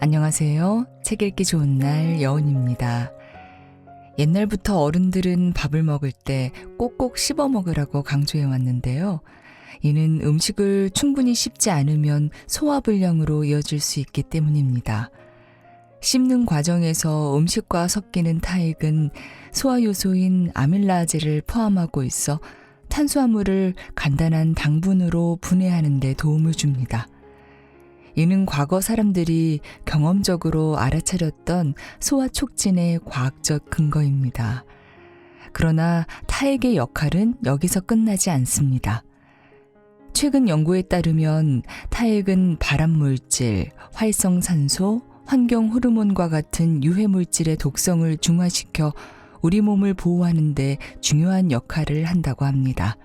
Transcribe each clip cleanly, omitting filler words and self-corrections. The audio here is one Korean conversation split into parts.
안녕하세요. 책 읽기 좋은 날 여운입니다. 옛날부터 어른들은 밥을 먹을 때 꼭꼭 씹어 먹으라고 강조해 왔는데요. 이는 음식을 충분히 씹지 않으면 소화불량으로 이어질 수 있기 때문입니다. 씹는 과정에서 음식과 섞이는 타액은 소화 요소인 아밀라제를 포함하고 있어 탄수화물을 간단한 당분으로 분해하는 데 도움을 줍니다. 이는 과거 사람들이 경험적으로 알아차렸던 소화 촉진의 과학적 근거입니다. 그러나 타액의 역할은 여기서 끝나지 않습니다. 최근 연구에 따르면 타액은 발암물질, 활성산소, 환경 호르몬과 같은 유해물질의 독성을 중화시켜 우리 몸을 보호하는 데 중요한 역할을 한다고 합니다.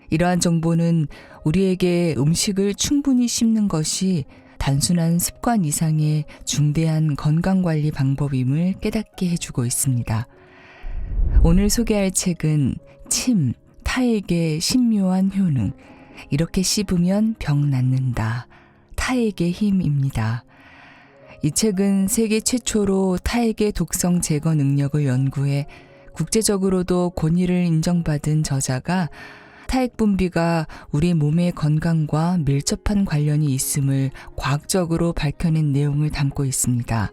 이러한 정보는 우리에게 음식을 충분히 씹는 것이 단순한 습관 이상의 중대한 건강관리 방법임을 깨닫게 해주고 있습니다. 오늘 소개할 책은 침, 타액의 신묘한 효능, 이렇게 씹으면 병 낫는다, 타액의 힘입니다. 이 책은 세계 최초로 타액의 독성 제거 능력을 연구해 국제적으로도 권위를 인정받은 저자가 타액 분비가 우리 몸의 건강과 밀접한 관련이 있음을 과학적으로 밝혀낸 내용을 담고 있습니다.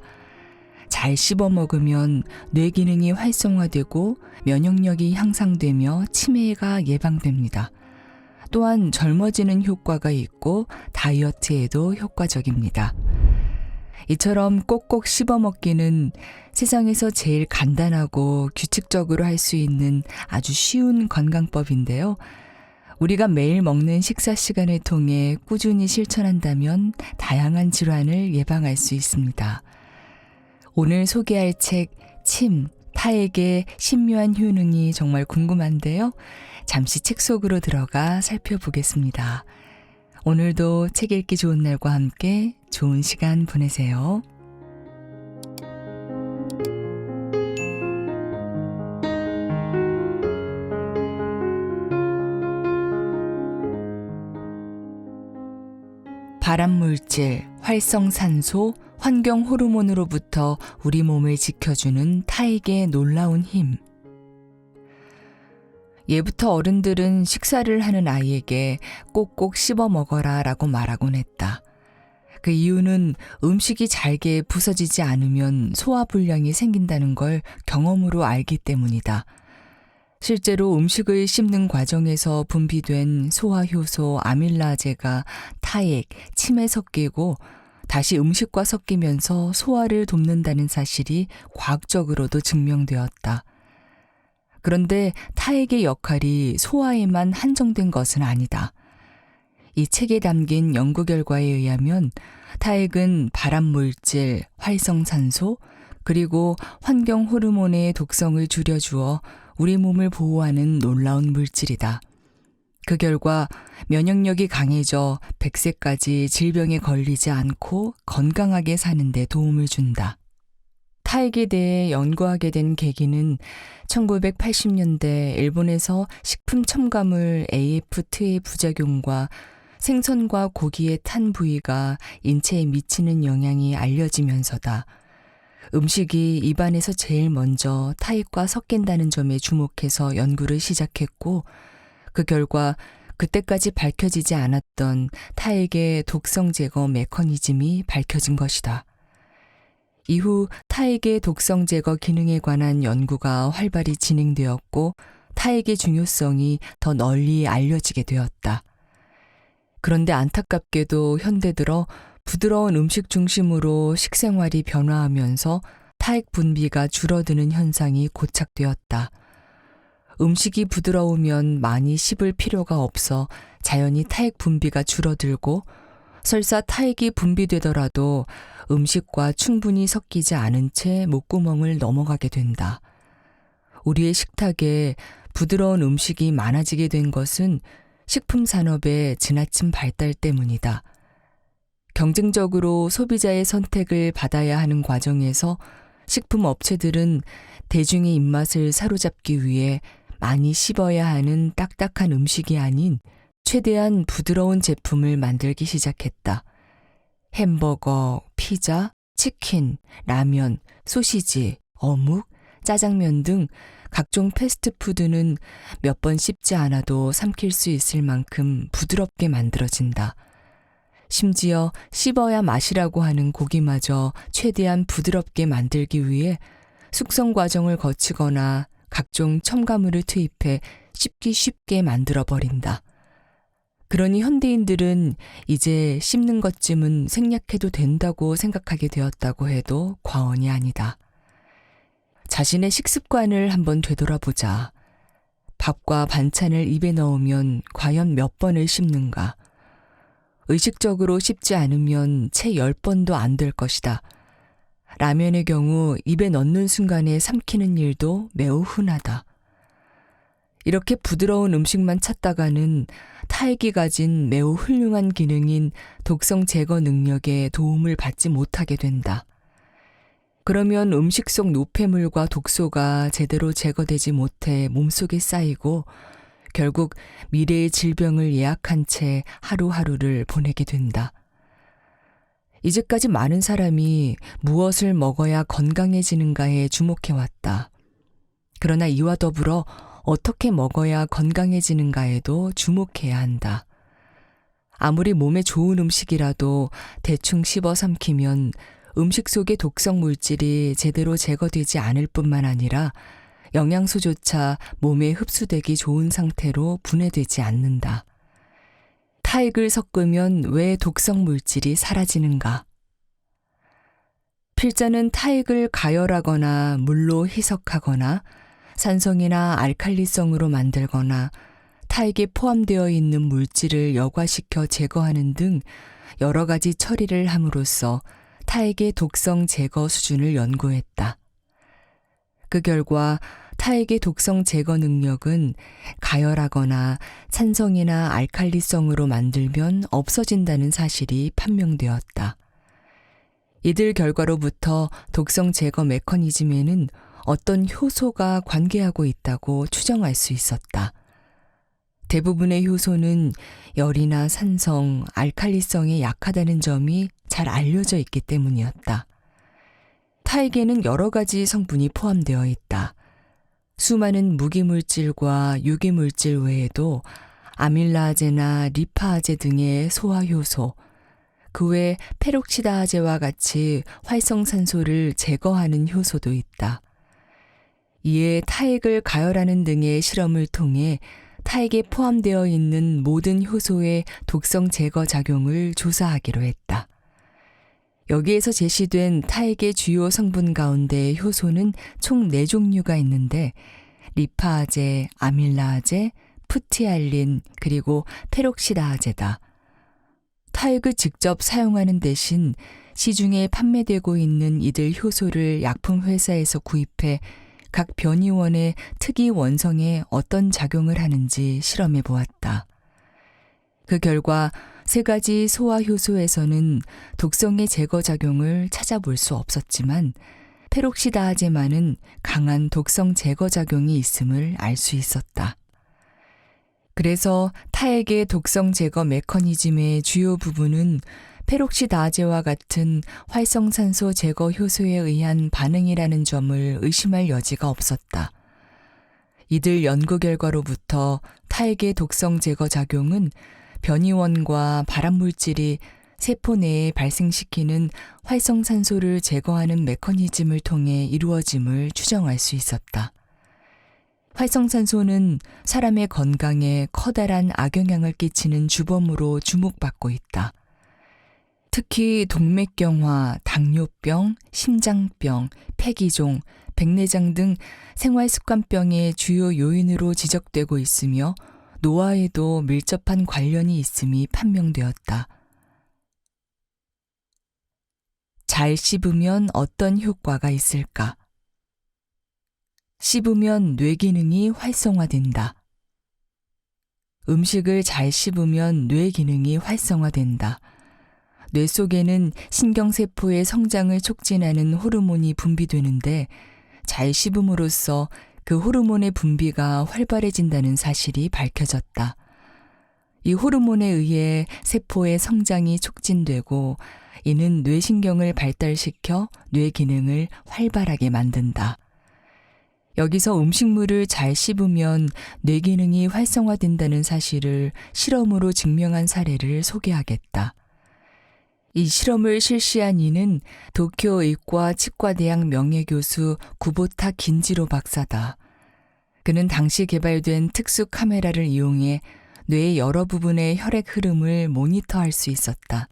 잘 씹어 먹으면 뇌 기능이 활성화되고 면역력이 향상되며 치매가 예방됩니다. 또한 젊어지는 효과가 있고 다이어트에도 효과적입니다. 이처럼 꼭꼭 씹어 먹기는 세상에서 제일 간단하고 규칙적으로 할 수 있는 아주 쉬운 건강법인데요. 우리가 매일 먹는 식사 시간을 통해 꾸준히 실천한다면 다양한 질환을 예방할 수 있습니다. 오늘 소개할 책 침, 타액의 신묘한 효능이 정말 궁금한데요. 잠시 책 속으로 들어가 살펴보겠습니다. 오늘도 책 읽기 좋은 날과 함께 좋은 시간 보내세요. 발암물질, 활성산소, 환경 호르몬으로부터 우리 몸을 지켜주는 타액의 놀라운 힘. 예부터 어른들은 식사를 하는 아이에게 꼭꼭 씹어 먹어라 라고 말하곤 했다. 그 이유는 음식이 잘게 부서지지 않으면 소화불량이 생긴다는 걸 경험으로 알기 때문이다. 실제로 음식을 씹는 과정에서 분비된 소화효소 아밀라제가 타액, 침에 섞이고 다시 음식과 섞이면서 소화를 돕는다는 사실이 과학적으로도 증명되었다. 그런데 타액의 역할이 소화에만 한정된 것은 아니다. 이 책에 담긴 연구 결과에 의하면 타액은 발암물질, 활성산소, 그리고 환경 호르몬의 독성을 줄여주어 우리 몸을 보호하는 놀라운 물질이다. 그 결과 면역력이 강해져 100세까지 질병에 걸리지 않고 건강하게 사는 데 도움을 준다. 타액에 대해 연구하게 된 계기는 1980년대 일본에서 식품 첨가물 AF2의 부작용과 생선과 고기의 탄 부위가 인체에 미치는 영향이 알려지면서다. 음식이 입안에서 제일 먼저 타액과 섞인다는 점에 주목해서 연구를 시작했고, 그 결과 그때까지 밝혀지지 않았던 타액의 독성 제거 메커니즘이 밝혀진 것이다. 이후 타액의 독성 제거 기능에 관한 연구가 활발히 진행되었고 타액의 중요성이 더 널리 알려지게 되었다. 그런데 안타깝게도 현대 들어 부드러운 음식 중심으로 식생활이 변화하면서 타액 분비가 줄어드는 현상이 고착되었다. 음식이 부드러우면 많이 씹을 필요가 없어 자연히 타액 분비가 줄어들고 설사 타액이 분비되더라도 음식과 충분히 섞이지 않은 채 목구멍을 넘어가게 된다. 우리의 식탁에 부드러운 음식이 많아지게 된 것은 식품 산업의 지나친 발달 때문이다. 경쟁적으로 소비자의 선택을 받아야 하는 과정에서 식품 업체들은 대중의 입맛을 사로잡기 위해 많이 씹어야 하는 딱딱한 음식이 아닌 최대한 부드러운 제품을 만들기 시작했다. 햄버거, 피자, 치킨, 라면, 소시지, 어묵, 짜장면 등 각종 패스트푸드는 몇 번 씹지 않아도 삼킬 수 있을 만큼 부드럽게 만들어진다. 심지어 씹어야 맛이라고 하는 고기마저 최대한 부드럽게 만들기 위해 숙성 과정을 거치거나 각종 첨가물을 투입해 씹기 쉽게 만들어버린다. 그러니 현대인들은 이제 씹는 것쯤은 생략해도 된다고 생각하게 되었다고 해도 과언이 아니다. 자신의 식습관을 한번 되돌아보자. 밥과 반찬을 입에 넣으면 과연 몇 번을 씹는가? 의식적으로 씹지 않으면 채 10번도 안 될 것이다. 라면의 경우 입에 넣는 순간에 삼키는 일도 매우 흔하다. 이렇게 부드러운 음식만 찾다가는 타액이 가진 매우 훌륭한 기능인 독성 제거 능력에 도움을 받지 못하게 된다. 그러면 음식 속 노폐물과 독소가 제대로 제거되지 못해 몸속에 쌓이고 결국 미래의 질병을 예약한 채 하루하루를 보내게 된다. 이제까지 많은 사람이 무엇을 먹어야 건강해지는가에 주목해왔다. 그러나 이와 더불어 어떻게 먹어야 건강해지는가에도 주목해야 한다. 아무리 몸에 좋은 음식이라도 대충 씹어 삼키면 음식 속의 독성 물질이 제대로 제거되지 않을 뿐만 아니라 영양소조차 몸에 흡수되기 좋은 상태로 분해되지 않는다. 타액을 섞으면 왜 독성 물질이 사라지는가? 필자는 타액을 가열하거나 물로 희석하거나 산성이나 알칼리성으로 만들거나 타액에 포함되어 있는 물질을 여과시켜 제거하는 등 여러 가지 처리를 함으로써 타액의 독성 제거 수준을 연구했다. 그 결과 타액의 독성 제거 능력은 가열하거나 산성이나 알칼리성으로 만들면 없어진다는 사실이 판명되었다. 이들 결과로부터 독성 제거 메커니즘에는 어떤 효소가 관계하고 있다고 추정할 수 있었다. 대부분의 효소는 열이나 산성, 알칼리성에 약하다는 점이 잘 알려져 있기 때문이었다. 타액에는 여러 가지 성분이 포함되어 있다. 수많은 무기물질과 유기물질 외에도 아밀라아제나 리파아제 등의 소화효소, 그 외 페록시다아제와 같이 활성산소를 제거하는 효소도 있다. 이에 타액을 가열하는 등의 실험을 통해 타액에 포함되어 있는 모든 효소의 독성 제거 작용을 조사하기로 했다. 여기에서 제시된 타액의 주요 성분 가운데 효소는 총 4종류가 있는데 리파아제, 아밀라아제, 푸티알린, 그리고 페록시다아제다. 타액을 직접 사용하는 대신 시중에 판매되고 있는 이들 효소를 약품 회사에서 구입해 각 변이원의 특이 원성에 어떤 작용을 하는지 실험해 보았다. 그 결과 3가지 소화효소에서는 독성의 제거 작용을 찾아볼 수 없었지만 페록시다아제만은 강한 독성 제거 작용이 있음을 알 수 있었다. 그래서 타액의 독성 제거 메커니즘의 주요 부분은 페록시다아제와 같은 활성산소 제거 효소에 의한 반응이라는 점을 의심할 여지가 없었다. 이들 연구 결과로부터 타액의 독성 제거 작용은 변이원과 발암물질이 세포 내에 발생시키는 활성산소를 제거하는 메커니즘을 통해 이루어짐을 추정할 수 있었다. 활성산소는 사람의 건강에 커다란 악영향을 끼치는 주범으로 주목받고 있다. 특히 동맥경화, 당뇨병, 심장병, 폐기종, 백내장 등 생활습관병의 주요 요인으로 지적되고 있으며 노화에도 밀접한 관련이 있음이 판명되었다. 잘 씹으면 어떤 효과가 있을까? 씹으면 뇌 기능이 활성화된다. 음식을 잘 씹으면 뇌 기능이 활성화된다. 뇌 속에는 신경세포의 성장을 촉진하는 호르몬이 분비되는데 잘 씹음으로써 그 호르몬의 분비가 활발해진다는 사실이 밝혀졌다. 이 호르몬에 의해 세포의 성장이 촉진되고 이는 뇌신경을 발달시켜 뇌 기능을 활발하게 만든다. 여기서 음식물을 잘 씹으면 뇌 기능이 활성화된다는 사실을 실험으로 증명한 사례를 소개하겠다. 이 실험을 실시한 이는 도쿄 의과 치과대학 명예교수 구보타 긴지로 박사다. 그는 당시 개발된 특수 카메라를 이용해 뇌의 여러 부분의 혈액 흐름을 모니터할 수 있었다.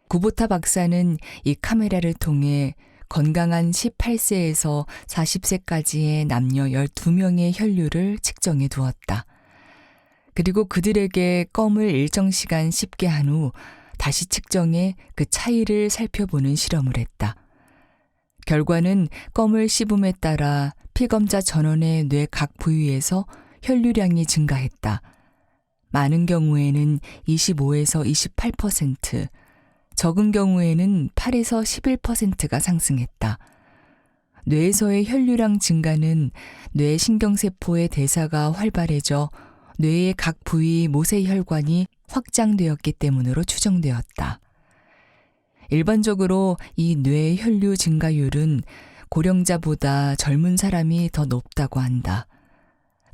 구보타 박사는 이 카메라를 통해 건강한 18세에서 40세까지의 남녀 12명의 혈류를 측정해 두었다. 그리고 그들에게 껌을 일정 시간 씹게 한 후 다시 측정해 그 차이를 살펴보는 실험을 했다. 결과는 껌을 씹음에 따라 피검자 전원의 뇌 각 부위에서 혈류량이 증가했다. 많은 경우에는 25에서 28%, 적은 경우에는 8에서 11%가 상승했다. 뇌에서의 혈류량 증가는 뇌 신경세포의 대사가 활발해져 뇌의 각 부위 모세혈관이 확장되었기 때문으로 추정되었다. 일반적으로 이 뇌 혈류 증가율은 고령자보다 젊은 사람이 더 높다고 한다.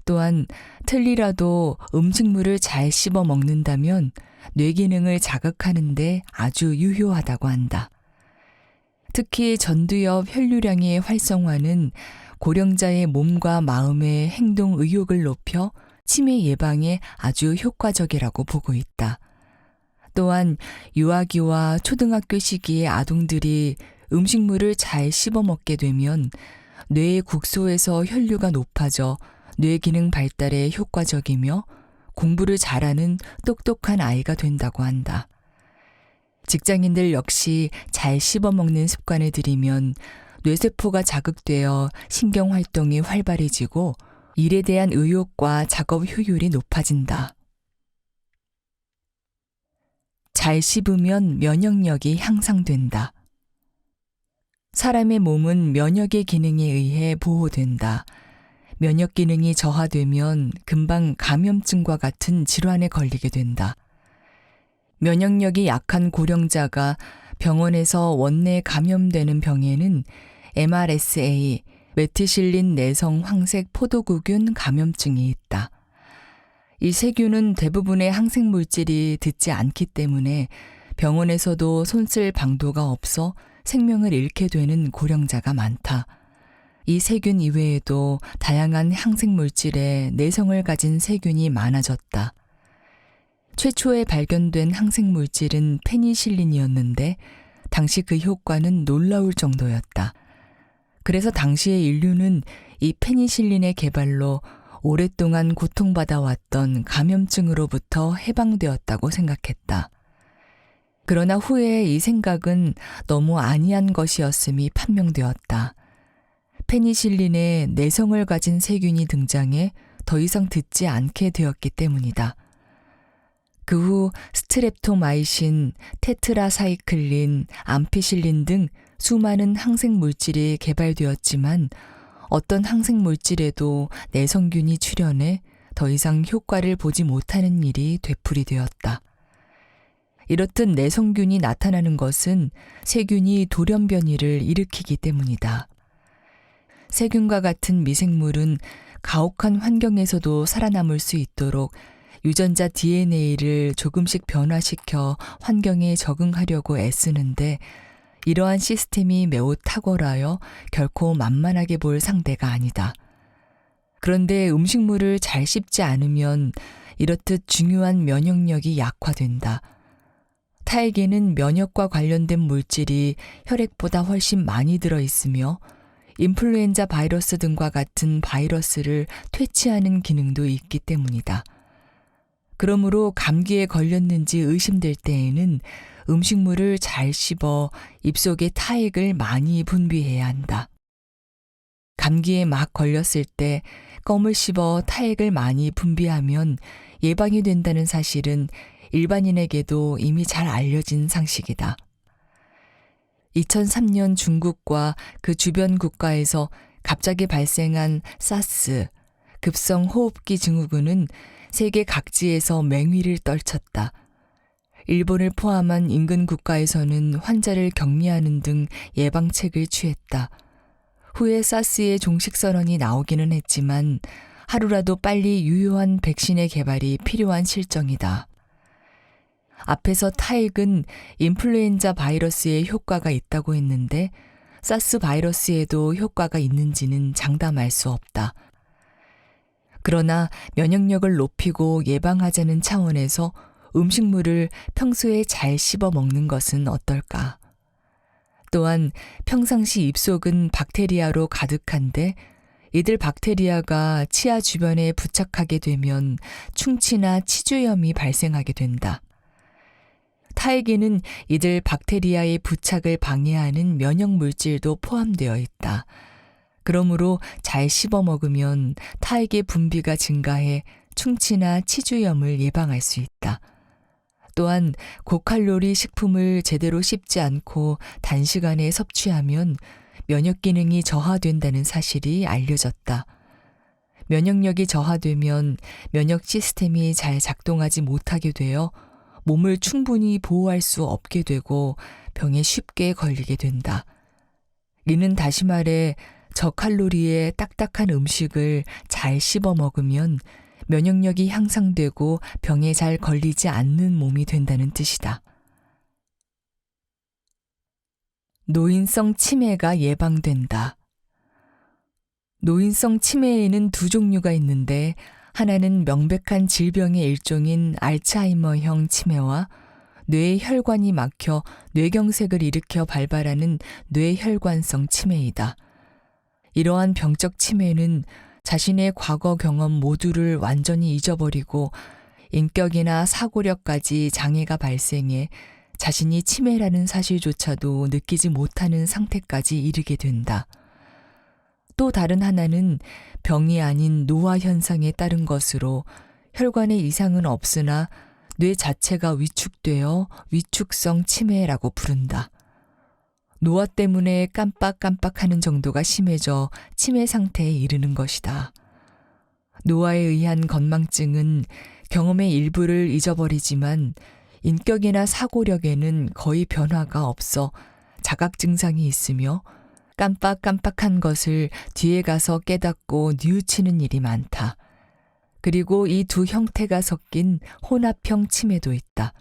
또한 틀니라도 음식물을 잘 씹어 먹는다면 뇌 기능을 자극하는 데 아주 유효하다고 한다. 특히 전두엽 혈류량의 활성화는 고령자의 몸과 마음의 행동 의욕을 높여 치매 예방에 아주 효과적이라고 보고 있다. 또한 유아기와 초등학교 시기의 아동들이 음식물을 잘 씹어 먹게 되면 뇌의 국소에서 혈류가 높아져 뇌 기능 발달에 효과적이며 공부를 잘하는 똑똑한 아이가 된다고 한다. 직장인들 역시 잘 씹어 먹는 습관을 들이면 뇌세포가 자극되어 신경활동이 활발해지고 일에 대한 의욕과 작업 효율이 높아진다. 잘 씹으면 면역력이 향상된다. 사람의 몸은 면역의 기능에 의해 보호된다. 면역 기능이 저하되면 금방 감염증과 같은 질환에 걸리게 된다. 면역력이 약한 고령자가 병원에서 원내 감염되는 병에는 MRSA, 메티실린 내성 황색 포도구균 감염증이 있다. 이 세균은 대부분의 항생물질이 듣지 않기 때문에 병원에서도 손쓸 방도가 없어 생명을 잃게 되는 고령자가 많다. 이 세균 이외에도 다양한 항생물질에 내성을 가진 세균이 많아졌다. 최초에 발견된 항생물질은 페니실린이었는데 당시 그 효과는 놀라울 정도였다. 그래서 당시의 인류는 이 페니실린의 개발로 오랫동안 고통받아왔던 감염증으로부터 해방되었다고 생각했다. 그러나 후에 이 생각은 너무 안이한 것이었음이 판명되었다. 페니실린에 내성을 가진 세균이 등장해 더 이상 듣지 않게 되었기 때문이다. 그 후 스트랩토마이신, 테트라사이클린, 암피실린 등 수많은 항생물질이 개발되었지만 어떤 항생물질에도 내성균이 출현해 더 이상 효과를 보지 못하는 일이 되풀이되었다. 이렇듯 내성균이 나타나는 것은 세균이 돌연변이를 일으키기 때문이다. 세균과 같은 미생물은 가혹한 환경에서도 살아남을 수 있도록 유전자 DNA를 조금씩 변화시켜 환경에 적응하려고 애쓰는데 이러한 시스템이 매우 탁월하여 결코 만만하게 볼 상대가 아니다. 그런데 음식물을 잘 씹지 않으면 이렇듯 중요한 면역력이 약화된다. 타액에는 면역과 관련된 물질이 혈액보다 훨씬 많이 들어있으며 인플루엔자 바이러스 등과 같은 바이러스를 퇴치하는 기능도 있기 때문이다. 그러므로 감기에 걸렸는지 의심될 때에는 음식물을 잘 씹어 입속에 타액을 많이 분비해야 한다. 감기에 막 걸렸을 때 껌을 씹어 타액을 많이 분비하면 예방이 된다는 사실은 일반인에게도 이미 잘 알려진 상식이다. 2003년 중국과 그 주변 국가에서 갑자기 발생한 사스, 급성 호흡기 증후군은 세계 각지에서 맹위를 떨쳤다. 일본을 포함한 인근 국가에서는 환자를 격리하는 등 예방책을 취했다. 후에 사스의 종식 선언이 나오기는 했지만 하루라도 빨리 유효한 백신의 개발이 필요한 실정이다. 앞에서 타액은 인플루엔자 바이러스에 효과가 있다고 했는데 사스 바이러스에도 효과가 있는지는 장담할 수 없다. 그러나 면역력을 높이고 예방하자는 차원에서 음식물을 평소에 잘 씹어 먹는 것은 어떨까? 또한 평상시 입속은 박테리아로 가득한데 이들 박테리아가 치아 주변에 부착하게 되면 충치나 치주염이 발생하게 된다. 타액에는 이들 박테리아의 부착을 방해하는 면역 물질도 포함되어 있다. 그러므로 잘 씹어 먹으면 타액의 분비가 증가해 충치나 치주염을 예방할 수 있다. 또한 고칼로리 식품을 제대로 씹지 않고 단시간에 섭취하면 면역 기능이 저하된다는 사실이 알려졌다. 면역력이 저하되면 면역 시스템이 잘 작동하지 못하게 되어 몸을 충분히 보호할 수 없게 되고 병에 쉽게 걸리게 된다. 이는 다시 말해 저칼로리의 딱딱한 음식을 잘 씹어 먹으면 면역력이 향상되고 병에 잘 걸리지 않는 몸이 된다는 뜻이다. 노인성 치매가 예방된다. 노인성 치매에는 두 종류가 있는데 하나는 명백한 질병의 일종인 알츠하이머형 치매와 뇌의 혈관이 막혀 뇌경색을 일으켜 발발하는 뇌혈관성 치매이다. 이러한 병적 치매는 자신의 과거 경험 모두를 완전히 잊어버리고 인격이나 사고력까지 장애가 발생해 자신이 치매라는 사실조차도 느끼지 못하는 상태까지 이르게 된다. 또 다른 하나는 병이 아닌 노화 현상에 따른 것으로 혈관에 이상은 없으나 뇌 자체가 위축되어 위축성 치매라고 부른다. 노화 때문에 깜빡깜빡하는 정도가 심해져 치매 상태에 이르는 것이다. 노화에 의한 건망증은 경험의 일부를 잊어버리지만 인격이나 사고력에는 거의 변화가 없어 자각 증상이 있으며 깜빡깜빡한 것을 뒤에 가서 깨닫고 뉘우치는 일이 많다. 그리고 이 두 형태가 섞인 혼합형 치매도 있다.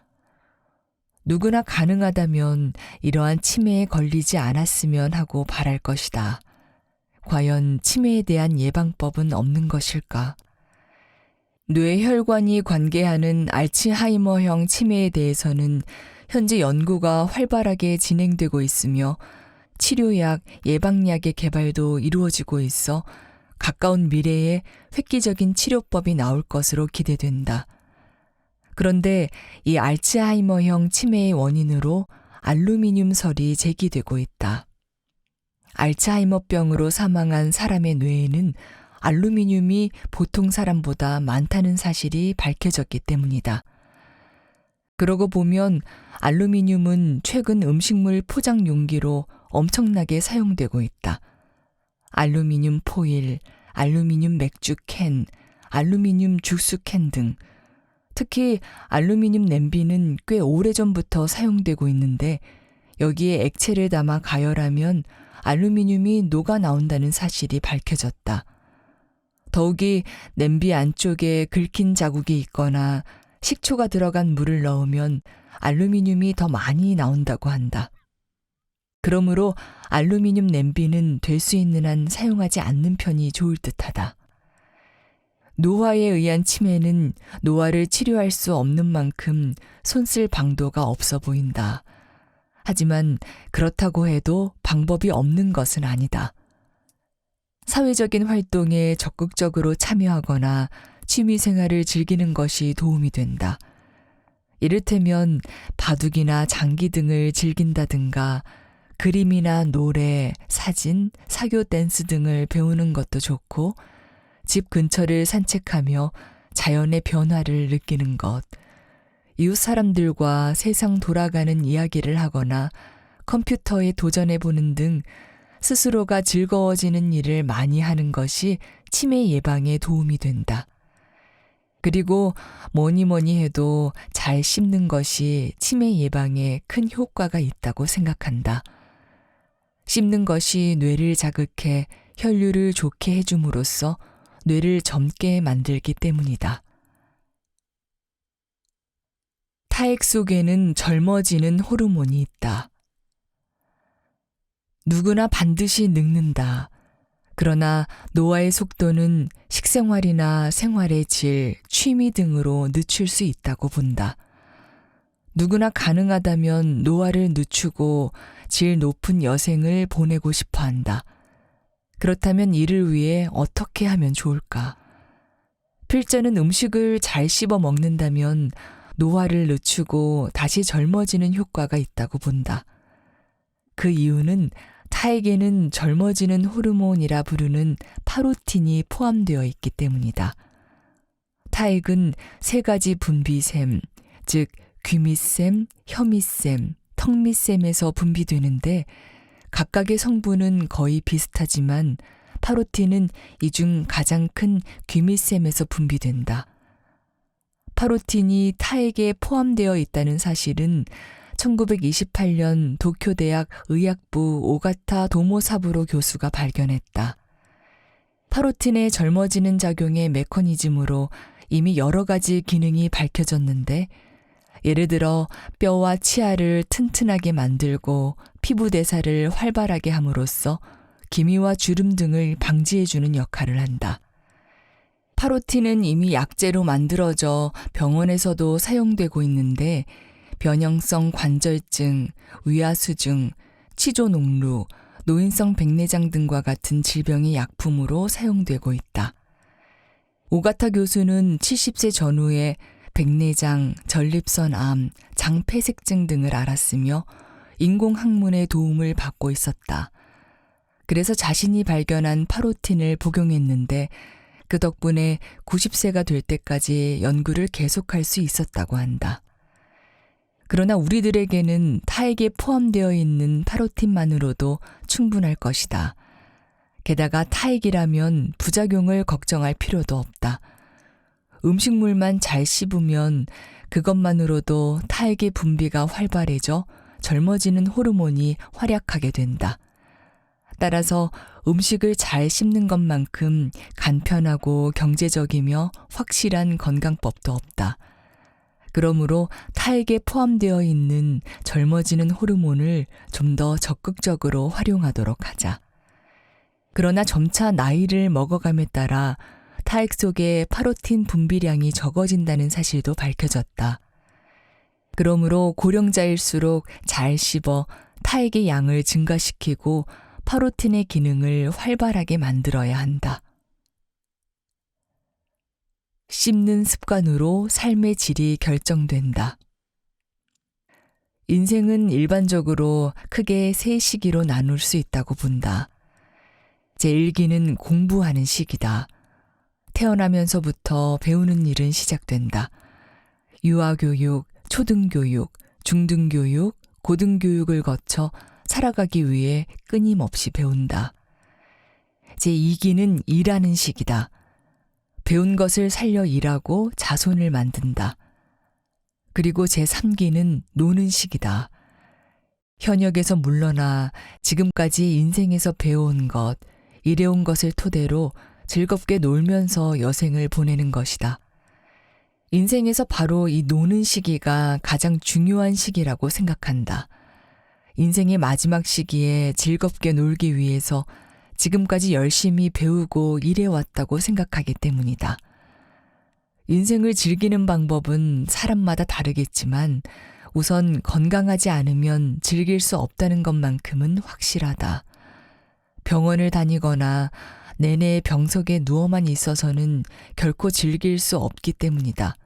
누구나 가능하다면 이러한 치매에 걸리지 않았으면 하고 바랄 것이다. 과연 치매에 대한 예방법은 없는 것일까? 뇌혈관이 관계하는 알츠하이머형 치매에 대해서는 현재 연구가 활발하게 진행되고 있으며 치료약, 예방약의 개발도 이루어지고 있어 가까운 미래에 획기적인 치료법이 나올 것으로 기대된다. 그런데 이 알츠하이머형 치매의 원인으로 알루미늄설이 제기되고 있다. 알츠하이머병으로 사망한 사람의 뇌에는 알루미늄이 보통 사람보다 많다는 사실이 밝혀졌기 때문이다. 그러고 보면 알루미늄은 최근 음식물 포장 용기로 엄청나게 사용되고 있다. 알루미늄 포일, 알루미늄 맥주 캔, 알루미늄 주스 캔 등 특히 알루미늄 냄비는 꽤 오래전부터 사용되고 있는데 여기에 액체를 담아 가열하면 알루미늄이 녹아 나온다는 사실이 밝혀졌다. 더욱이 냄비 안쪽에 긁힌 자국이 있거나 식초가 들어간 물을 넣으면 알루미늄이 더 많이 나온다고 한다. 그러므로 알루미늄 냄비는 될 수 있는 한 사용하지 않는 편이 좋을 듯하다. 노화에 의한 치매는 노화를 치료할 수 없는 만큼 손쓸 방도가 없어 보인다. 하지만 그렇다고 해도 방법이 없는 것은 아니다. 사회적인 활동에 적극적으로 참여하거나 취미생활을 즐기는 것이 도움이 된다. 이를테면 바둑이나 장기 등을 즐긴다든가 그림이나 노래, 사진, 사교 댄스 등을 배우는 것도 좋고 집 근처를 산책하며 자연의 변화를 느끼는 것, 이웃 사람들과 세상 돌아가는 이야기를 하거나 컴퓨터에 도전해보는 등 스스로가 즐거워지는 일을 많이 하는 것이 치매 예방에 도움이 된다. 그리고 뭐니 해도 잘 씹는 것이 치매 예방에 큰 효과가 있다고 생각한다. 씹는 것이 뇌를 자극해 혈류를 좋게 해줌으로써 뇌를 젊게 만들기 때문이다. 타액 속에는 젊어지는 호르몬이 있다. 누구나 반드시 늙는다. 그러나 노화의 속도는 식생활이나 생활의 질, 취미 등으로 늦출 수 있다고 본다. 누구나 가능하다면 노화를 늦추고 질 높은 여생을 보내고 싶어 한다. 그렇다면 이를 위해 어떻게 하면 좋을까? 필자는 음식을 잘 씹어 먹는다면 노화를 늦추고 다시 젊어지는 효과가 있다고 본다. 그 이유는 타액에는 젊어지는 호르몬이라 부르는 파로틴이 포함되어 있기 때문이다. 타액은 세 가지 분비샘, 즉 귀밑샘, 혀밑샘, 턱밑샘에서 분비되는데 각각의 성분은 거의 비슷하지만 파로틴은 이 중 가장 큰 귀밑샘에서 분비된다. 파로틴이 타액에 포함되어 있다는 사실은 1928년 도쿄대학 의학부 오가타 도모사부로 교수가 발견했다. 파로틴의 젊어지는 작용의 메커니즘으로 이미 여러 가지 기능이 밝혀졌는데 예를 들어 뼈와 치아를 튼튼하게 만들고 피부 대사를 활발하게 함으로써 기미와 주름 등을 방지해주는 역할을 한다. 파로틴은 이미 약재로 만들어져 병원에서도 사용되고 있는데 변형성 관절증, 위아수증, 치조농루, 노인성 백내장 등과 같은 질병의 약품으로 사용되고 있다. 오가타 교수는 70세 전후에 백내장, 전립선암, 장폐색증 등을 앓았으며 인공학문의 도움을 받고 있었다. 그래서 자신이 발견한 파로틴을 복용했는데 그 덕분에 90세가 될 때까지 연구를 계속할 수 있었다고 한다. 그러나 우리들에게는 타액에 포함되어 있는 파로틴만으로도 충분할 것이다. 게다가 타액이라면 부작용을 걱정할 필요도 없다. 음식물만 잘 씹으면 그것만으로도 타액의 분비가 활발해져 젊어지는 호르몬이 활약하게 된다. 따라서 음식을 잘 씹는 것만큼 간편하고 경제적이며 확실한 건강법도 없다. 그러므로 타액에 포함되어 있는 젊어지는 호르몬을 좀 더 적극적으로 활용하도록 하자. 그러나 점차 나이를 먹어감에 따라 타액 속의 파로틴 분비량이 적어진다는 사실도 밝혀졌다. 그러므로 고령자일수록 잘 씹어 타액의 양을 증가시키고 파로틴의 기능을 활발하게 만들어야 한다. 씹는 습관으로 삶의 질이 결정된다. 인생은 일반적으로 크게 세 시기로 나눌 수 있다고 본다. 제1기는 공부하는 시기다. 태어나면서부터 배우는 일은 시작된다. 유아교육, 초등교육, 중등교육, 고등교육을 거쳐 살아가기 위해 끊임없이 배운다. 제2기는 일하는 시기다. 배운 것을 살려 일하고 자손을 만든다. 그리고 제3기는 노는 시기다. 현역에서 물러나 지금까지 인생에서 배워온 것, 일해온 것을 토대로 즐겁게 놀면서 여생을 보내는 것이다. 인생에서 바로 이 노는 시기가 가장 중요한 시기라고 생각한다. 인생의 마지막 시기에 즐겁게 놀기 위해서 지금까지 열심히 배우고 일해왔다고 생각하기 때문이다. 인생을 즐기는 방법은 사람마다 다르겠지만 우선 건강하지 않으면 즐길 수 없다는 것만큼은 확실하다. 병원을 다니거나 내내 병석에 누워만 있어서는 결코 즐길 수 없기 때문이다.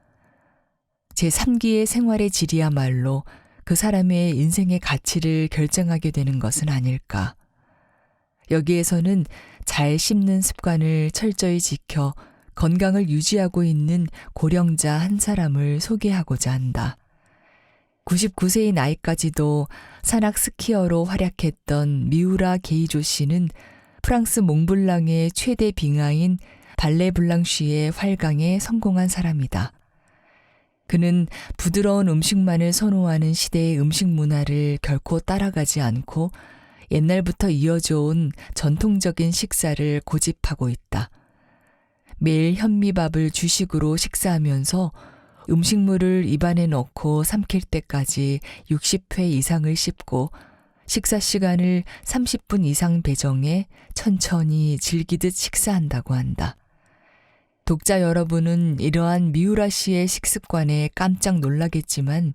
제3기의 생활의 질이야말로 그 사람의 인생의 가치를 결정하게 되는 것은 아닐까. 여기에서는 잘 씹는 습관을 철저히 지켜 건강을 유지하고 있는 고령자 한 사람을 소개하고자 한다. 99세의 나이까지도 산악 스키어로 활약했던 미우라 게이조 씨는 프랑스 몽블랑의 최대 빙하인 발레 블랑쉬의 활강에 성공한 사람이다. 그는 부드러운 음식만을 선호하는 시대의 음식 문화를 결코 따라가지 않고 옛날부터 이어져 온 전통적인 식사를 고집하고 있다. 매일 현미밥을 주식으로 식사하면서 음식물을 입안에 넣고 삼킬 때까지 60회 이상을 씹고 식사 시간을 30분 이상 배정해 천천히 즐기듯 식사한다고 한다. 독자 여러분은 이러한 미우라 씨의 식습관에 깜짝 놀라겠지만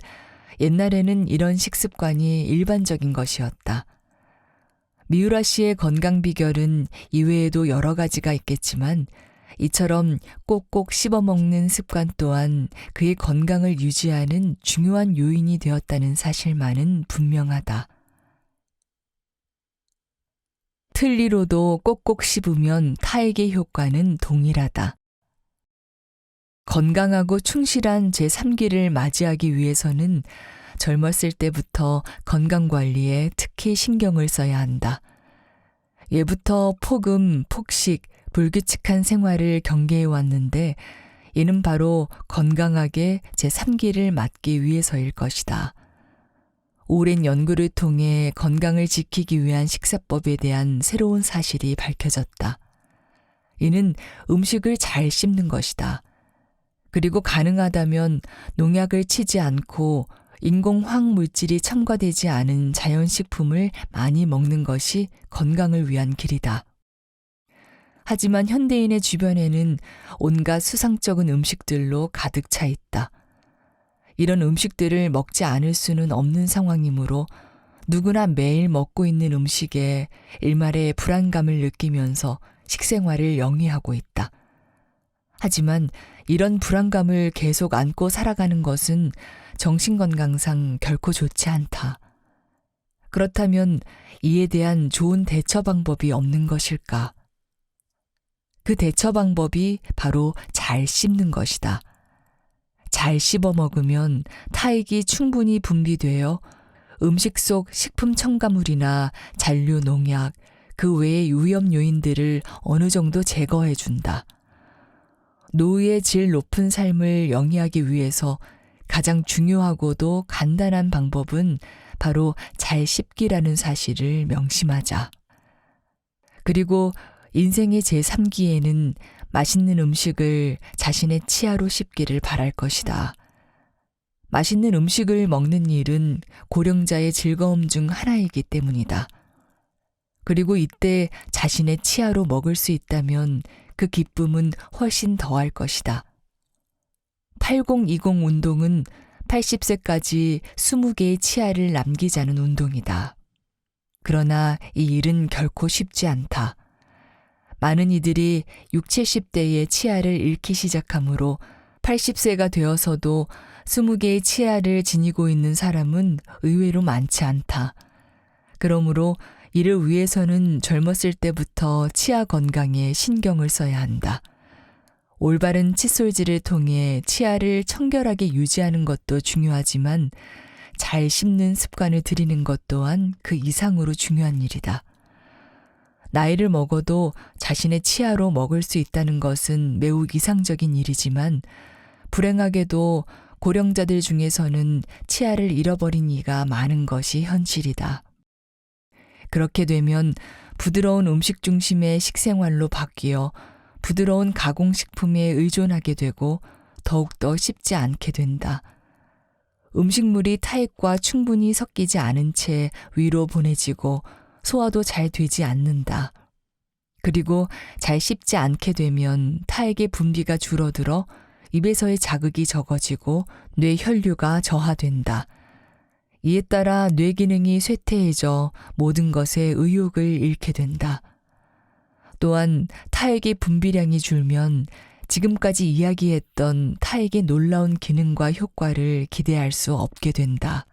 옛날에는 이런 식습관이 일반적인 것이었다. 미우라 씨의 건강 비결은 이외에도 여러 가지가 있겠지만 이처럼 꼭꼭 씹어먹는 습관 또한 그의 건강을 유지하는 중요한 요인이 되었다는 사실만은 분명하다. 틀니로도 꼭꼭 씹으면 타액의 효과는 동일하다. 건강하고 충실한 제3기를 맞이하기 위해서는 젊었을 때부터 건강관리에 특히 신경을 써야 한다. 예부터 폭음, 폭식, 불규칙한 생활을 경계해 왔는데 이는 바로 건강하게 제3기를 맞기 위해서일 것이다. 오랜 연구를 통해 건강을 지키기 위한 식사법에 대한 새로운 사실이 밝혀졌다. 이는 음식을 잘 씹는 것이다. 그리고 가능하다면 농약을 치지 않고 인공 화학 물질이 첨가되지 않은 자연식품을 많이 먹는 것이 건강을 위한 길이다. 하지만 현대인의 주변에는 온갖 수상쩍은 음식들로 가득 차 있다. 이런 음식들을 먹지 않을 수는 없는 상황이므로 누구나 매일 먹고 있는 음식에 일말의 불안감을 느끼면서 식생활을 영위하고 있다. 하지만 이런 불안감을 계속 안고 살아가는 것은 정신건강상 결코 좋지 않다. 그렇다면 이에 대한 좋은 대처 방법이 없는 것일까? 그 대처 방법이 바로 잘 씹는 것이다. 잘 씹어 먹으면 타액이 충분히 분비되어 음식 속 식품 첨가물이나 잔류 농약, 그 외의 위험 요인들을 어느 정도 제거해 준다. 노후의 질 높은 삶을 영위하기 위해서 가장 중요하고도 간단한 방법은 바로 잘 씹기라는 사실을 명심하자. 그리고 인생의 제3기에는 맛있는 음식을 자신의 치아로 씹기를 바랄 것이다. 맛있는 음식을 먹는 일은 고령자의 즐거움 중 하나이기 때문이다. 그리고 이때 자신의 치아로 먹을 수 있다면 그 기쁨은 훨씬 더할 것이다. 8020 운동은 80세까지 20개의 치아를 남기자는 운동이다. 그러나 이 일은 결코 쉽지 않다. 많은 이들이 60, 70대에 치아를 잃기 시작하므로 80세가 되어서도 20개의 치아를 지니고 있는 사람은 의외로 많지 않다. 그러므로 이를 위해서는 젊었을 때부터 치아 건강에 신경을 써야 한다. 올바른 칫솔질을 통해 치아를 청결하게 유지하는 것도 중요하지만 잘 씹는 습관을 들이는 것 또한 그 이상으로 중요한 일이다. 나이를 먹어도 자신의 치아로 먹을 수 있다는 것은 매우 이상적인 일이지만 불행하게도 고령자들 중에서는 치아를 잃어버린 이가 많은 것이 현실이다. 그렇게 되면 부드러운 음식 중심의 식생활로 바뀌어 부드러운 가공식품에 의존하게 되고 더욱더 씹지 않게 된다. 음식물이 타액과 충분히 섞이지 않은 채 위로 보내지고 소화도 잘 되지 않는다. 그리고 잘 씹지 않게 되면 타액의 분비가 줄어들어 입에서의 자극이 적어지고 뇌 혈류가 저하된다. 이에 따라 뇌 기능이 쇠퇴해져 모든 것에 의욕을 잃게 된다. 또한 타액의 분비량이 줄면 지금까지 이야기했던 타액의 놀라운 기능과 효과를 기대할 수 없게 된다.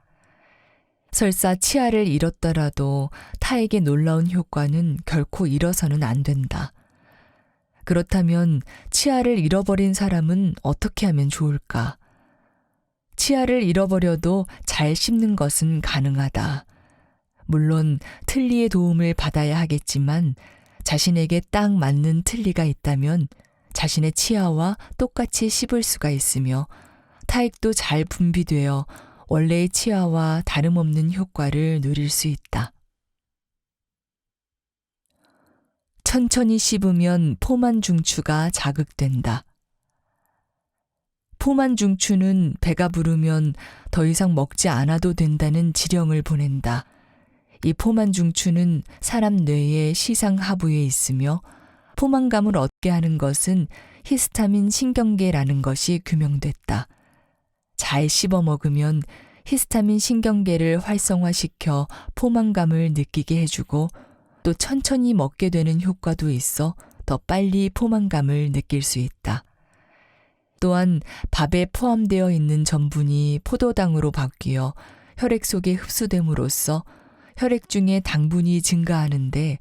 설사 치아를 잃었더라도 타액의 놀라운 효과는 결코 잃어서는 안 된다. 그렇다면 치아를 잃어버린 사람은 어떻게 하면 좋을까? 치아를 잃어버려도 잘 씹는 것은 가능하다. 물론 틀니의 도움을 받아야 하겠지만 자신에게 딱 맞는 틀니가 있다면 자신의 치아와 똑같이 씹을 수가 있으며 타액도 잘 분비되어 원래의 치아와 다름없는 효과를 누릴 수 있다. 천천히 씹으면 포만 중추가 자극된다. 포만 중추는 배가 부르면 더 이상 먹지 않아도 된다는 지령을 보낸다. 이 포만 중추는 사람 뇌의 시상 하부에 있으며 포만감을 얻게 하는 것은 히스타민 신경계라는 것이 규명됐다. 잘 씹어 먹으면 히스타민 신경계를 활성화시켜 포만감을 느끼게 해주고 또 천천히 먹게 되는 효과도 있어 더 빨리 포만감을 느낄 수 있다. 또한 밥에 포함되어 있는 전분이 포도당으로 바뀌어 혈액 속에 흡수됨으로써 혈액 중에 당분이 증가하는데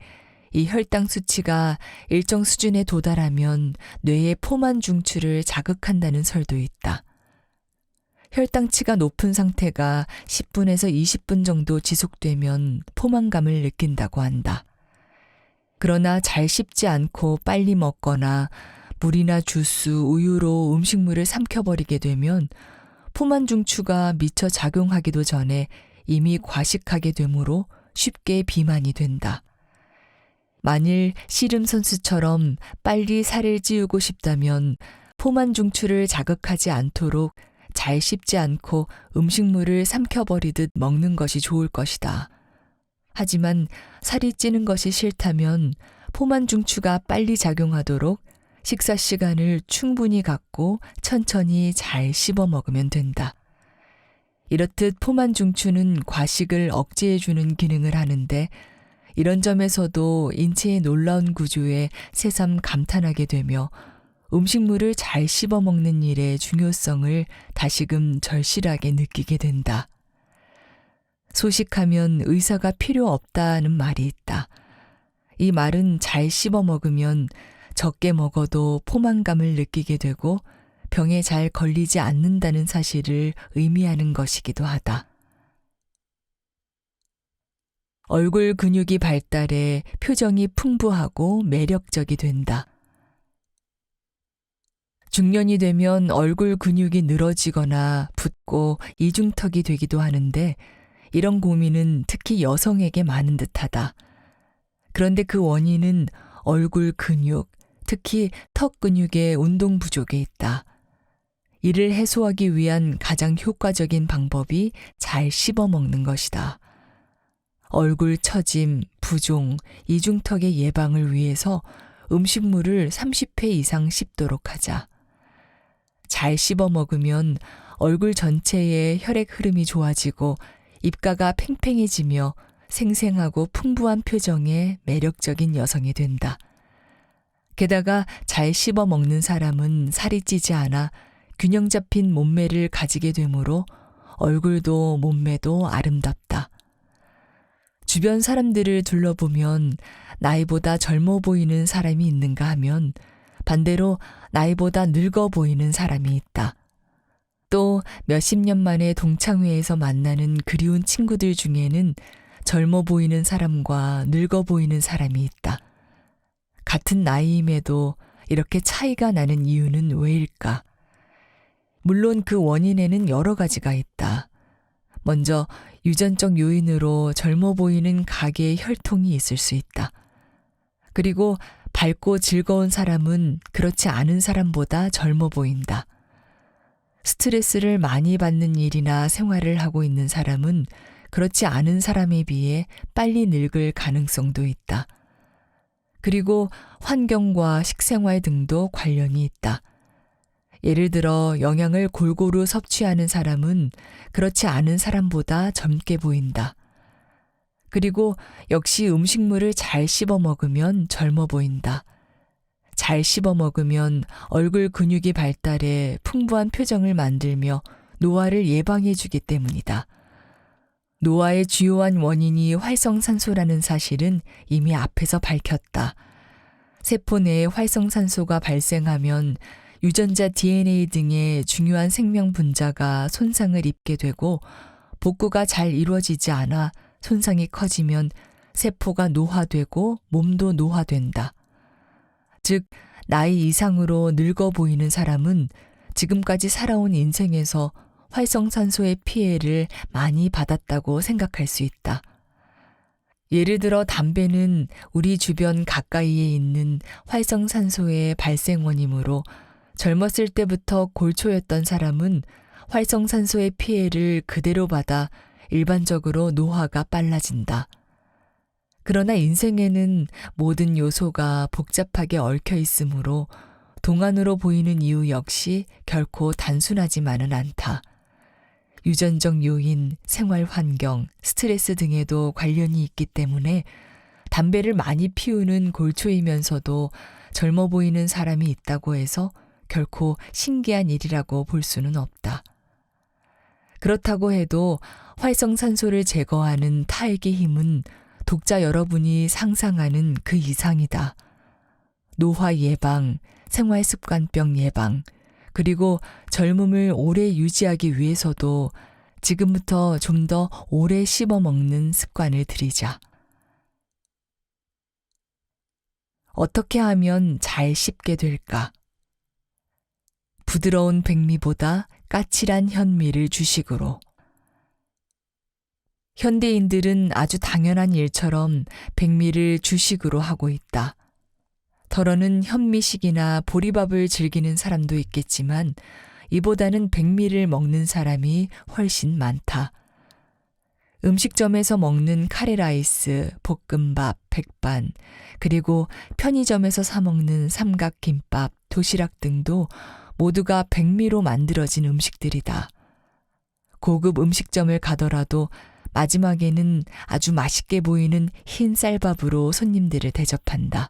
이 혈당 수치가 일정 수준에 도달하면 뇌의 포만 중추를 자극한다는 설도 있다. 혈당치가 높은 상태가 10분에서 20분 정도 지속되면 포만감을 느낀다고 한다. 그러나 잘 씹지 않고 빨리 먹거나 물이나 주스, 우유로 음식물을 삼켜버리게 되면 포만 중추가 미처 작용하기도 전에 이미 과식하게 되므로 쉽게 비만이 된다. 만일 씨름 선수처럼 빨리 살을 찌우고 싶다면 포만 중추를 자극하지 않도록 잘 씹지 않고 음식물을 삼켜버리듯 먹는 것이 좋을 것이다. 하지만 살이 찌는 것이 싫다면 포만 중추가 빨리 작용하도록 식사 시간을 충분히 갖고 천천히 잘 씹어 먹으면 된다. 이렇듯 포만 중추는 과식을 억제해주는 기능을 하는데 이런 점에서도 인체의 놀라운 구조에 새삼 감탄하게 되며 음식물을 잘 씹어 먹는 일의 중요성을 다시금 절실하게 느끼게 된다. 소식하면 의사가 필요 없다는 말이 있다. 이 말은 잘 씹어 먹으면 적게 먹어도 포만감을 느끼게 되고 병에 잘 걸리지 않는다는 사실을 의미하는 것이기도 하다. 얼굴 근육이 발달해 표정이 풍부하고 매력적이 된다. 중년이 되면 얼굴 근육이 늘어지거나 붓고 이중턱이 되기도 하는데 이런 고민은 특히 여성에게 많은 듯하다. 그런데 그 원인은 얼굴 근육, 특히 턱 근육의 운동 부족에 있다. 이를 해소하기 위한 가장 효과적인 방법이 잘 씹어 먹는 것이다. 얼굴 처짐, 부종, 이중턱의 예방을 위해서 음식물을 30회 이상 씹도록 하자. 잘 씹어 먹으면 얼굴 전체의 혈액 흐름이 좋아지고 입가가 팽팽해지며 생생하고 풍부한 표정의 매력적인 여성이 된다. 게다가 잘 씹어 먹는 사람은 살이 찌지 않아 균형 잡힌 몸매를 가지게 되므로 얼굴도 몸매도 아름답다. 주변 사람들을 둘러보면 나이보다 젊어 보이는 사람이 있는가 하면 반대로 나이보다 늙어 보이는 사람이 있다. 또 몇십 년 만에 동창회에서 만나는 그리운 친구들 중에는 젊어 보이는 사람과 늙어 보이는 사람이 있다. 같은 나이임에도 이렇게 차이가 나는 이유는 왜일까? 물론 그 원인에는 여러 가지가 있다. 먼저 유전적 요인으로 젊어 보이는 각의 혈통이 있을 수 있다. 그리고 밝고 즐거운 사람은 그렇지 않은 사람보다 젊어 보인다. 스트레스를 많이 받는 일이나 생활을 하고 있는 사람은 그렇지 않은 사람에 비해 빨리 늙을 가능성도 있다. 그리고 환경과 식생활 등도 관련이 있다. 예를 들어 영양을 골고루 섭취하는 사람은 그렇지 않은 사람보다 젊게 보인다. 그리고 역시 음식물을 잘 씹어 먹으면 젊어 보인다. 잘 씹어 먹으면 얼굴 근육이 발달해 풍부한 표정을 만들며 노화를 예방해 주기 때문이다. 노화의 주요한 원인이 활성산소라는 사실은 이미 앞에서 밝혔다. 세포 내에 활성산소가 발생하면 유전자 DNA 등의 중요한 생명 분자가 손상을 입게 되고 복구가 잘 이루어지지 않아 손상이 커지면 세포가 노화되고 몸도 노화된다. 즉 나이 이상으로 늙어 보이는 사람은 지금까지 살아온 인생에서 활성산소의 피해를 많이 받았다고 생각할 수 있다. 예를 들어 담배는 우리 주변 가까이에 있는 활성산소의 발생원이므로 젊었을 때부터 골초였던 사람은 활성산소의 피해를 그대로 받아 일반적으로 노화가 빨라진다. 그러나 인생에는 모든 요소가 복잡하게 얽혀 있으므로 동안으로 보이는 이유 역시 결코 단순하지만은 않다. 유전적 요인, 생활 환경, 스트레스 등에도 관련이 있기 때문에 담배를 많이 피우는 골초이면서도 젊어 보이는 사람이 있다고 해서 결코 신기한 일이라고 볼 수는 없다. 그렇다고 해도 활성산소를 제거하는 타액의 힘은 독자 여러분이 상상하는 그 이상이다. 노화 예방, 생활습관병 예방, 그리고 젊음을 오래 유지하기 위해서도 지금부터 좀 더 오래 씹어먹는 습관을 들이자. 어떻게 하면 잘 씹게 될까? 부드러운 백미보다 까칠한 현미를 주식으로. 현대인들은 아주 당연한 일처럼 백미를 주식으로 하고 있다. 더러는 현미식이나 보리밥을 즐기는 사람도 있겠지만 이보다는 백미를 먹는 사람이 훨씬 많다. 음식점에서 먹는 카레라이스, 볶음밥, 백반, 그리고 편의점에서 사 먹는 삼각김밥, 도시락 등도 모두가 백미로 만들어진 음식들이다. 고급 음식점을 가더라도 마지막에는 아주 맛있게 보이는 흰 쌀밥으로 손님들을 대접한다.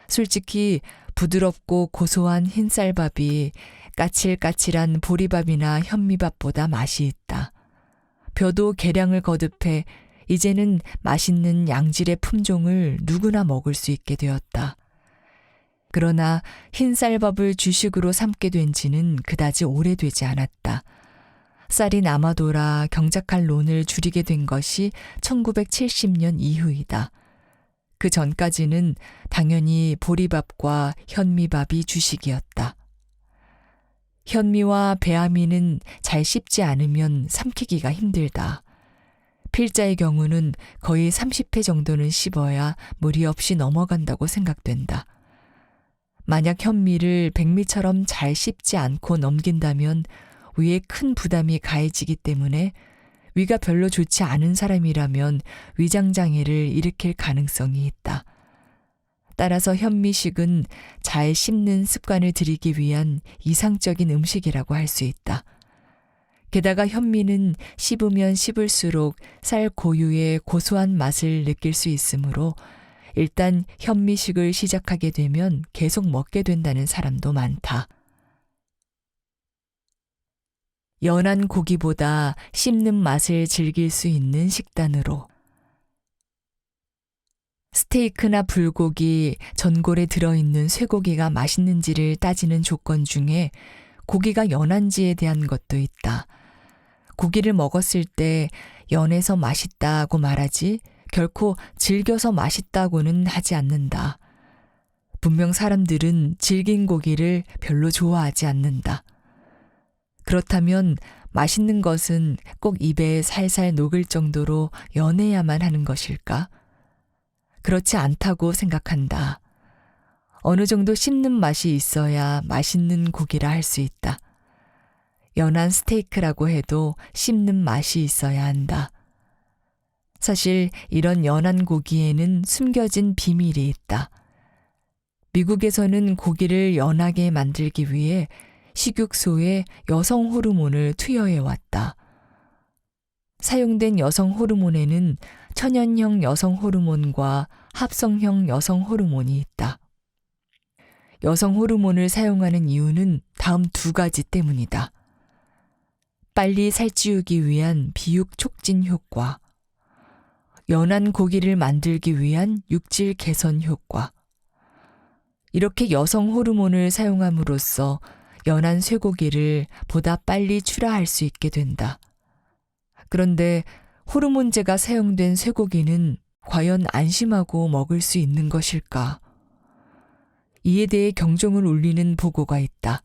솔직히 부드럽고 고소한 흰 쌀밥이 까칠까칠한 보리밥이나 현미밥보다 맛이 있다. 벼도 계량을 거듭해 이제는 맛있는 양질의 품종을 누구나 먹을 수 있게 되었다. 그러나 흰 쌀밥을 주식으로 삼게 된 지는 그다지 오래되지 않았다. 쌀이 남아돌아 경작할 논을 줄이게 된 것이 1970년 이후이다. 그 전까지는 당연히 보리밥과 현미밥이 주식이었다. 현미와 배아미는 잘 씹지 않으면 삼키기가 힘들다. 필자의 경우는 거의 30회 정도는 씹어야 무리 없이 넘어간다고 생각된다. 만약 현미를 백미처럼 잘 씹지 않고 넘긴다면 위에 큰 부담이 가해지기 때문에 위가 별로 좋지 않은 사람이라면 위장장애를 일으킬 가능성이 있다. 따라서 현미식은 잘 씹는 습관을 들이기 위한 이상적인 음식이라고 할 수 있다. 게다가 현미는 씹으면 씹을수록 쌀 고유의 고소한 맛을 느낄 수 있으므로 일단 현미식을 시작하게 되면 계속 먹게 된다는 사람도 많다. 연한 고기보다 씹는 맛을 즐길 수 있는 식단으로. 스테이크나 불고기, 전골에 들어있는 쇠고기가 맛있는지를 따지는 조건 중에 고기가 연한지에 대한 것도 있다. 고기를 먹었을 때 연해서 맛있다고 말하지 결코 즐겨서 맛있다고는 하지 않는다. 분명 사람들은 질긴 고기를 별로 좋아하지 않는다. 그렇다면 맛있는 것은 꼭 입에 살살 녹을 정도로 연해야만 하는 것일까? 그렇지 않다고 생각한다. 어느 정도 씹는 맛이 있어야 맛있는 고기라 할 수 있다. 연한 스테이크라고 해도 씹는 맛이 있어야 한다. 사실 이런 연한 고기에는 숨겨진 비밀이 있다. 미국에서는 고기를 연하게 만들기 위해 식육소에 여성 호르몬을 투여해 왔다. 사용된 여성 호르몬에는 천연형 여성 호르몬과 합성형 여성 호르몬이 있다. 여성 호르몬을 사용하는 이유는 다음 두 가지 때문이다. 빨리 살찌우기 위한 비육 촉진 효과, 연한 고기를 만들기 위한 육질 개선 효과. 이렇게 여성 호르몬을 사용함으로써 연한 쇠고기를 보다 빨리 출하할 수 있게 된다. 그런데 호르몬제가 사용된 쇠고기는 과연 안심하고 먹을 수 있는 것일까? 이에 대해 경종을 울리는 보고가 있다.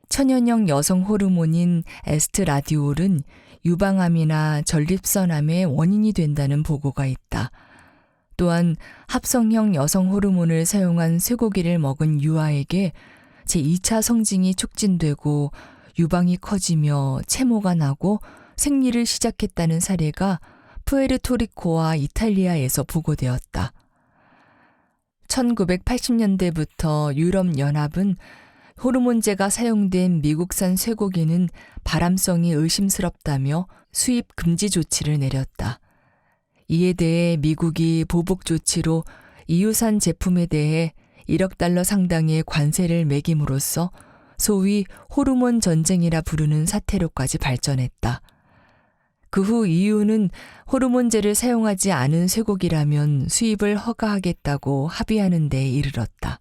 천연형 여성 호르몬인 에스트라디올은 유방암이나 전립선암의 원인이 된다는 보고가 있다. 또한 합성형 여성 호르몬을 사용한 쇠고기를 먹은 유아에게 제2차 성징이 촉진되고 유방이 커지며 채모가 나고 생리를 시작했다는 사례가 푸에르토리코와 이탈리아에서 보고되었다. 1980년대부터 유럽연합은 호르몬제가 사용된 미국산 쇠고기는 발암성이 의심스럽다며 수입 금지 조치를 내렸다. 이에 대해 미국이 보복 조치로 EU산 제품에 대해 1억 달러 상당의 관세를 매김으로써 소위 호르몬 전쟁이라 부르는 사태로까지 발전했다. 그 후 EU는 호르몬제를 사용하지 않은 쇠고기라면 수입을 허가하겠다고 합의하는 데 이르렀다.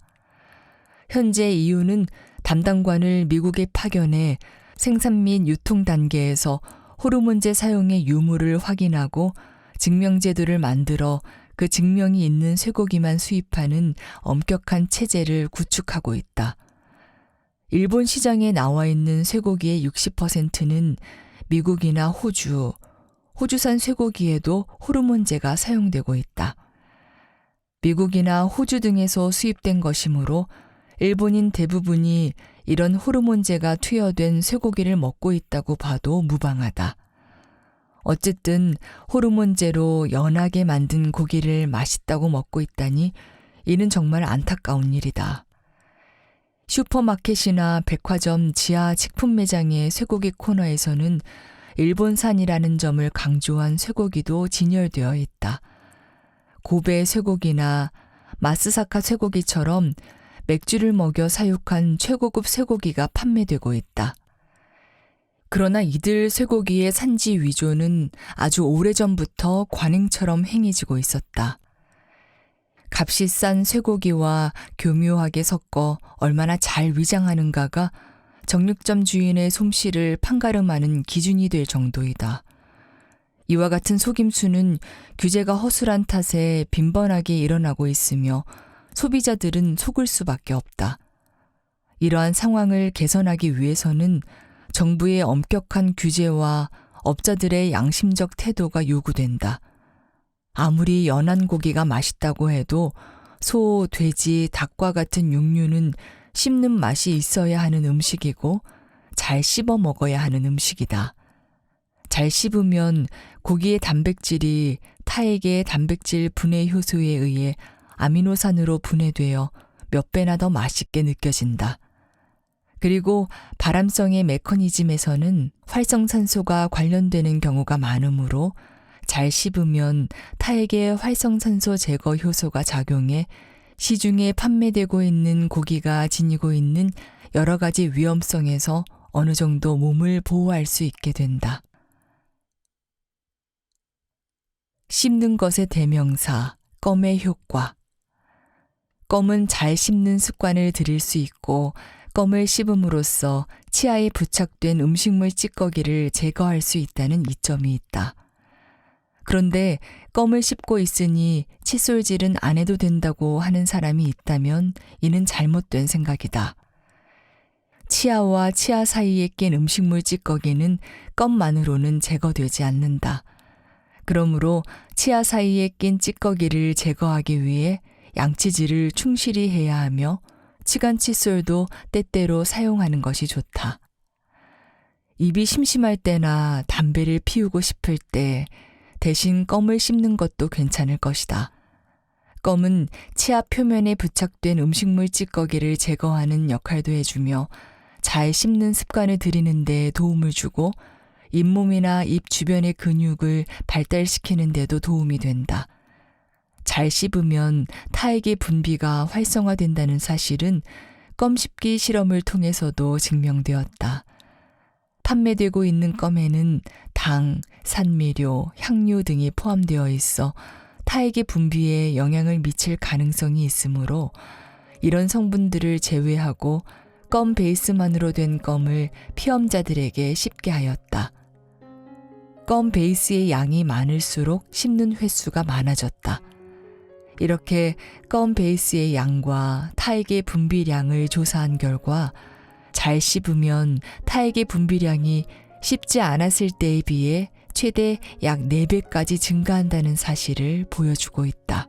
현재 EU는 담당관을 미국에 파견해 생산 및 유통 단계에서 호르몬제 사용의 유무를 확인하고 증명제도를 만들어 그 증명이 있는 쇠고기만 수입하는 엄격한 체제를 구축하고 있다. 일본 시장에 나와 있는 쇠고기의 60%는 미국이나 호주산 쇠고기에도 호르몬제가 사용되고 있다. 미국이나 호주 등에서 수입된 것이므로 일본인 대부분이 이런 호르몬제가 투여된 쇠고기를 먹고 있다고 봐도 무방하다. 어쨌든 호르몬제로 연하게 만든 고기를 맛있다고 먹고 있다니 이는 정말 안타까운 일이다. 슈퍼마켓이나 백화점 지하 식품 매장의 쇠고기 코너에서는 일본산이라는 점을 강조한 쇠고기도 진열되어 있다. 고베 쇠고기나 마스사카 쇠고기처럼 맥주를 먹여 사육한 최고급 쇠고기가 판매되고 있다. 그러나 이들 쇠고기의 산지 위조는 아주 오래전부터 관행처럼 행해지고 있었다. 값이 싼 쇠고기와 교묘하게 섞어 얼마나 잘 위장하는가가 정육점 주인의 솜씨를 판가름하는 기준이 될 정도이다. 이와 같은 속임수는 규제가 허술한 탓에 빈번하게 일어나고 있으며 소비자들은 속을 수밖에 없다. 이러한 상황을 개선하기 위해서는 정부의 엄격한 규제와 업자들의 양심적 태도가 요구된다. 아무리 연한 고기가 맛있다고 해도 소, 돼지, 닭과 같은 육류는 씹는 맛이 있어야 하는 음식이고 잘 씹어 먹어야 하는 음식이다. 잘 씹으면 고기의 단백질이 타액의 단백질 분해 효소에 의해 아미노산으로 분해되어 몇 배나 더 맛있게 느껴진다. 그리고 발암성의 메커니즘에서는 활성산소가 관련되는 경우가 많으므로 잘 씹으면 타액의 활성산소 제거 효소가 작용해 시중에 판매되고 있는 고기가 지니고 있는 여러 가지 위험성에서 어느 정도 몸을 보호할 수 있게 된다. 씹는 것의 대명사, 껌의 효과. 껌은 잘 씹는 습관을 들일 수 있고 껌을 씹음으로써 치아에 부착된 음식물 찌꺼기를 제거할 수 있다는 이점이 있다. 그런데 껌을 씹고 있으니 칫솔질은 안 해도 된다고 하는 사람이 있다면 이는 잘못된 생각이다. 치아와 치아 사이에 낀 음식물 찌꺼기는 껌만으로는 제거되지 않는다. 그러므로 치아 사이에 낀 찌꺼기를 제거하기 위해 양치질을 충실히 해야 하며 치간 칫솔도 때때로 사용하는 것이 좋다. 입이 심심할 때나 담배를 피우고 싶을 때 대신 껌을 씹는 것도 괜찮을 것이다. 껌은 치아 표면에 부착된 음식물 찌꺼기를 제거하는 역할도 해주며 잘 씹는 습관을 들이는 데 도움을 주고 잇몸이나 입 주변의 근육을 발달시키는 데도 도움이 된다. 잘 씹으면 타액의 분비가 활성화된다는 사실은 껌 씹기 실험을 통해서도 증명되었다. 판매되고 있는 껌에는 당, 산미료, 향료 등이 포함되어 있어 타액의 분비에 영향을 미칠 가능성이 있으므로 이런 성분들을 제외하고 껌 베이스만으로 된 껌을 피험자들에게 씹게 하였다. 껌 베이스의 양이 많을수록 씹는 횟수가 많아졌다. 이렇게 껌 베이스의 양과 타액의 분비량을 조사한 결과 잘 씹으면 타액의 분비량이 씹지 않았을 때에 비해 최대 약 4배까지 증가한다는 사실을 보여주고 있다.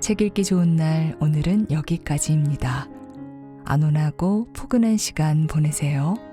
책 읽기 좋은 날, 오늘은 여기까지입니다. 안온하고 포근한 시간 보내세요.